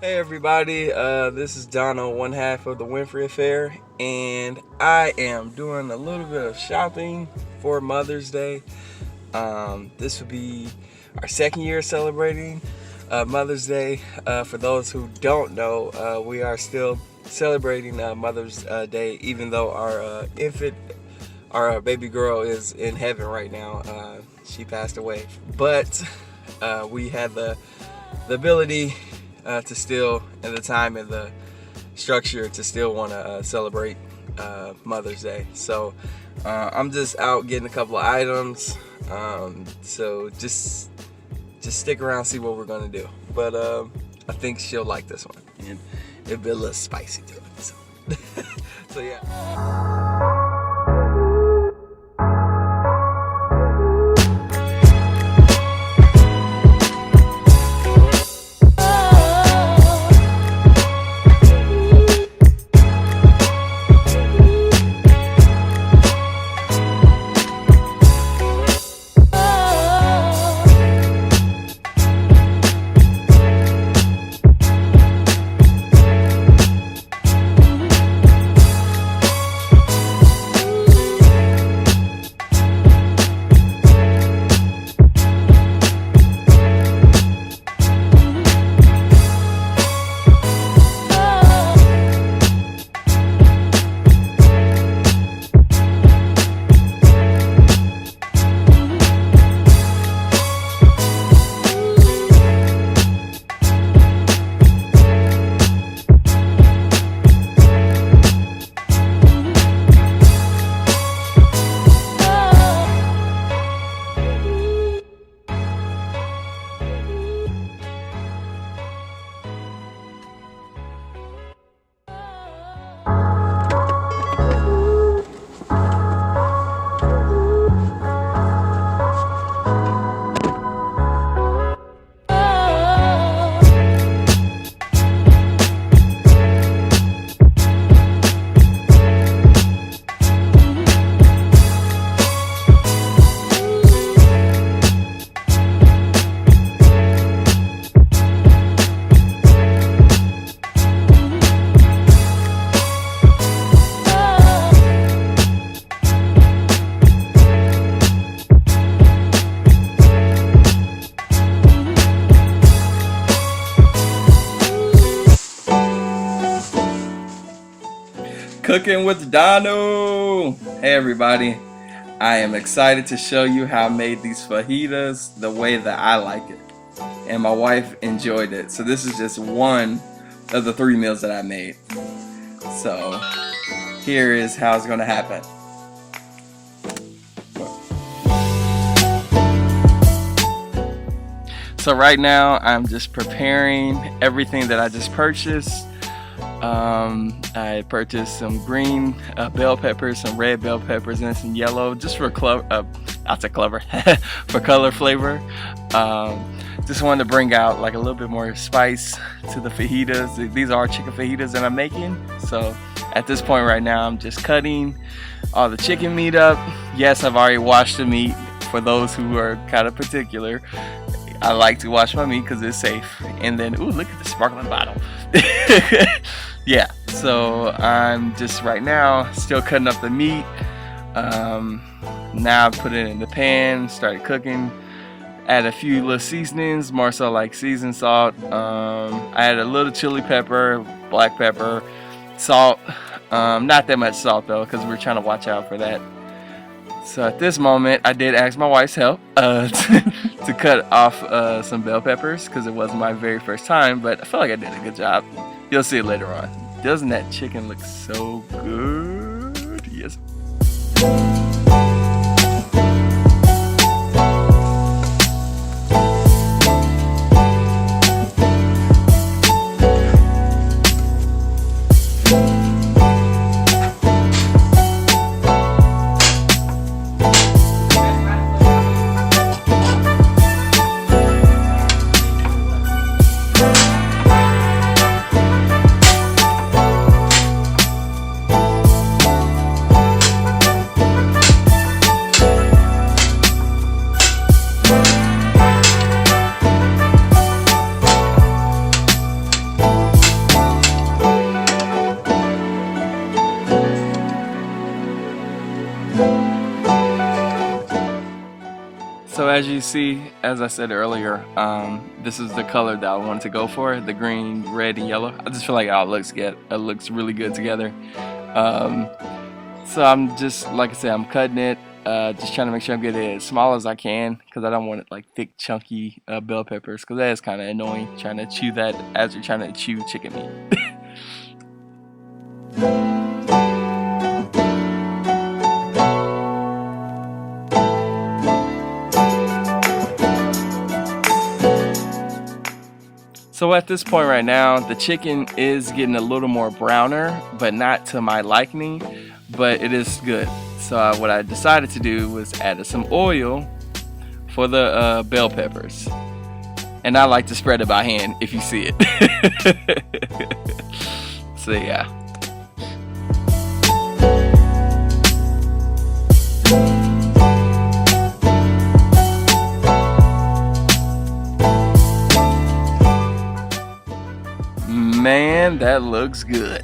Hey everybody, this is Dono, one half of the Winfrey affair, and I am doing a little bit of shopping for Mother's Day. This will be our second year celebrating Mother's Day. For those who don't know, we are still celebrating Mother's Day, even though our baby girl is in heaven right now. She passed away, but we had the ability to still, and the time and the structure to still want to celebrate Mother's Day. So I'm just out getting a couple of items. So just stick around, see what we're gonna do. But I think she'll like this one, and it'll be a little spicy to it. So, so yeah. Cooking with Dono. Hey everybody, I am excited to show you how I made these fajitas the way that I like it, and my wife enjoyed it. So this is just one of the 3 meals that I made. So here is how it's gonna happen. So right now I'm just preparing everything that I just purchased. I purchased some green bell peppers, some red bell peppers, and some yellow, just for for color flavor. Just wanted to bring out like a little bit more spice to the fajitas. These are chicken fajitas that I'm making. So at this point right now, I'm just cutting all the chicken meat up. Yes, I've already washed the meat. For those who are kind of particular, I like to wash my meat because it's safe. And then, ooh, look at the sparkling bottle. Yeah, so I'm just right now still cutting up the meat. Now I put it in the pan, started cooking. Add a few little seasonings, more so like seasoned salt. I added a little chili pepper, black pepper, salt. Not that much salt though, because we're trying to watch out for that. So at this moment, I did ask my wife's help to cut off some bell peppers, because it wasn't my very first time, but I feel like I did a good job. You'll see it later on. Doesn't that chicken look so good? Yes. as you see, as I said earlier, this is the color that I wanted to go for, the green, red, and yellow. I just feel like it looks really good together. So I'm just, like I said, I'm cutting it, just trying to make sure I'm getting it as small as I can, because I don't want it like thick, chunky bell peppers, because that is kind of annoying, trying to chew that as you're trying to chew chicken meat. So at this point right now, the chicken is getting a little more browner, but not to my liking, but it is good. So what I decided to do was add some oil for the bell peppers. And I like to spread it by hand if you see it. So yeah. Man, that looks good.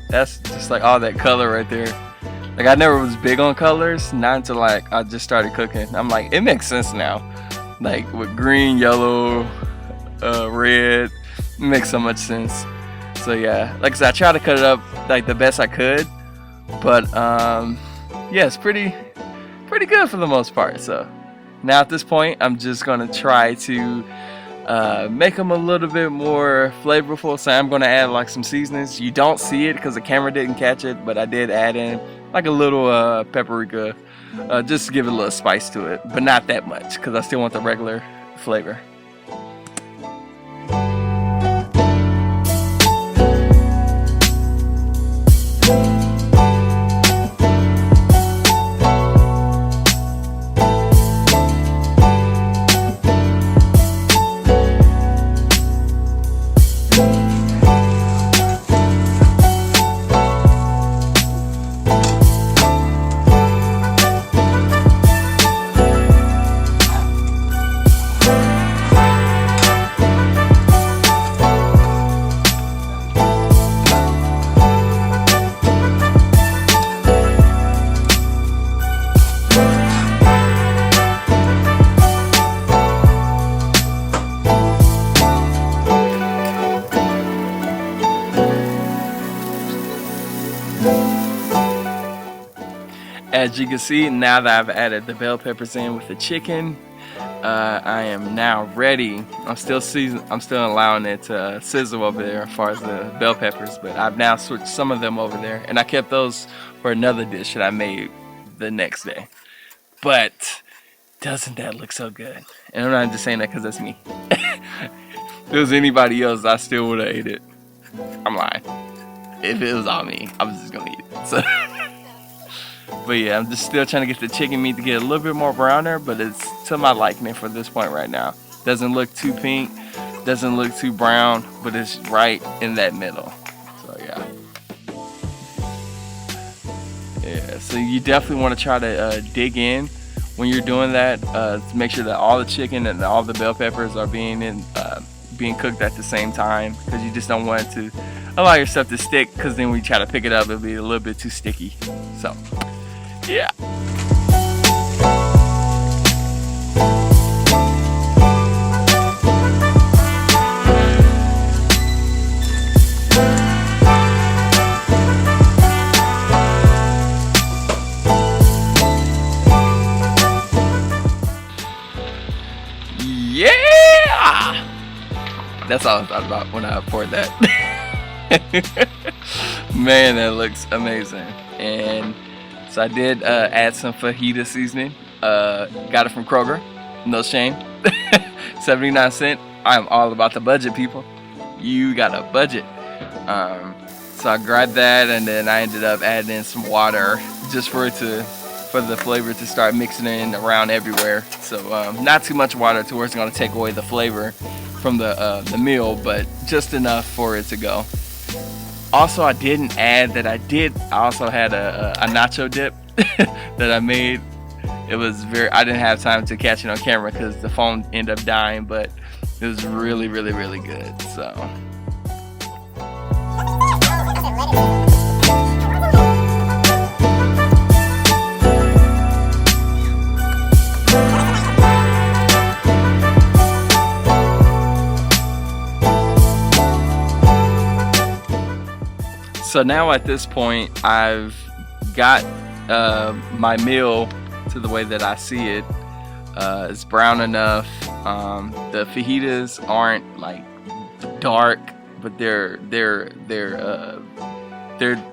That's just like all that color right there. Like, I never was big on colors, not until like I just started cooking. I'm like, it makes sense now. Like with green, yellow, red, it makes so much sense. So yeah, like I said, I tried to cut it up like the best I could, but yeah, it's pretty good for the most part. So now at this point, I'm just gonna try to make them a little bit more flavorful. So I'm gonna add like some seasonings. You don't see it because the camera didn't catch it, but I did add in like a little paprika, just to give it a little spice to it, but not that much because I still want the regular flavor. As you can see, now that I've added the bell peppers in with the chicken, I am now ready. I'm still allowing it to sizzle over there as far as the bell peppers, but I've now switched some of them over there, and I kept those for another dish that I made the next day. But doesn't that look so good? And I'm not just saying that because that's me. If it was anybody else, I still would have ate it. I'm lying. If it was all me, I was just gonna eat it. So. But yeah, I'm just still trying to get the chicken meat to get a little bit more browner, but it's to my liking for this point right now. Doesn't look too pink, doesn't look too brown, but it's right in that middle. So yeah. Yeah, so you definitely want to try to dig in when you're doing that, to make sure that all the chicken and all the bell peppers are being cooked at the same time, because you just don't want it to allow your stuff to stick, because then when you try to pick it up, it'll be a little bit too sticky. So yeah. Yeah! That's all I thought about when I poured that. Man, that looks amazing. And so I did add some fajita seasoning. Got it from Kroger. No shame. 79 cents. I am all about the budget, people. You got a budget. So I grabbed that, and then I ended up adding in some water just for the flavor to start mixing in around everywhere. So not too much water to where it's going to take away the flavor from the meal, but just enough for it to go. Also, I didn't add that I also had a nacho dip that I made. It was I didn't have time to catch it on camera because the phone ended up dying, but it was really, really, really good. So. So now at this point, I've got my meal to the way that I see it. It's brown enough. The fajitas aren't like dark, but they're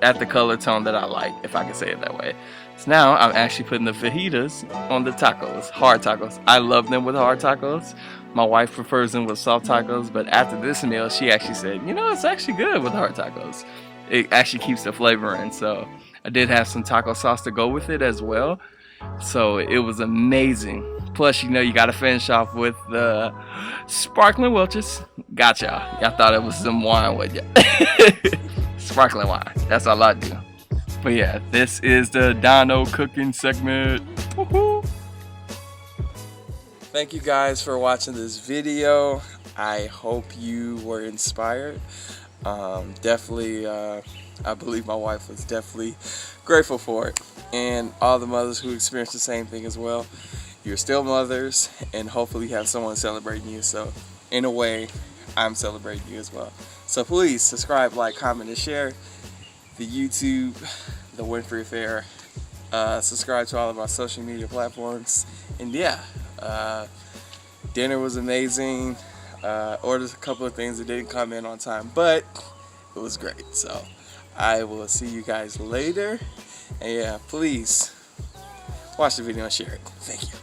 at the color tone that I like, if I can say it that way. So now I'm actually putting the fajitas on the tacos, hard tacos. I love them with hard tacos. My wife prefers them with soft tacos, but after this meal, she actually said, you know, it's actually good with hard tacos. It actually keeps the flavor in. So I did have some taco sauce to go with it as well. So it was amazing. Plus, you know, you got to finish off with the sparkling Welch's. Gotcha. Y'all thought it was some wine, would ya? Sparkling wine. That's all I do. But yeah, this is the Dono cooking segment. Woo-hoo. Thank you guys for watching this video. I hope you were inspired. Definitely, I believe my wife was definitely grateful for it. And all the mothers who experienced the same thing as well. You're still mothers, and hopefully you have someone celebrating you. So in a way, I'm celebrating you as well. So please subscribe, like, comment, and share the YouTube, the Winfrey Affair. Subscribe to all of our social media platforms. And yeah, dinner was amazing. Ordered a couple of things that didn't come in on time, but it was great. So I will see you guys later. And yeah, please watch the video and share it. Thank you.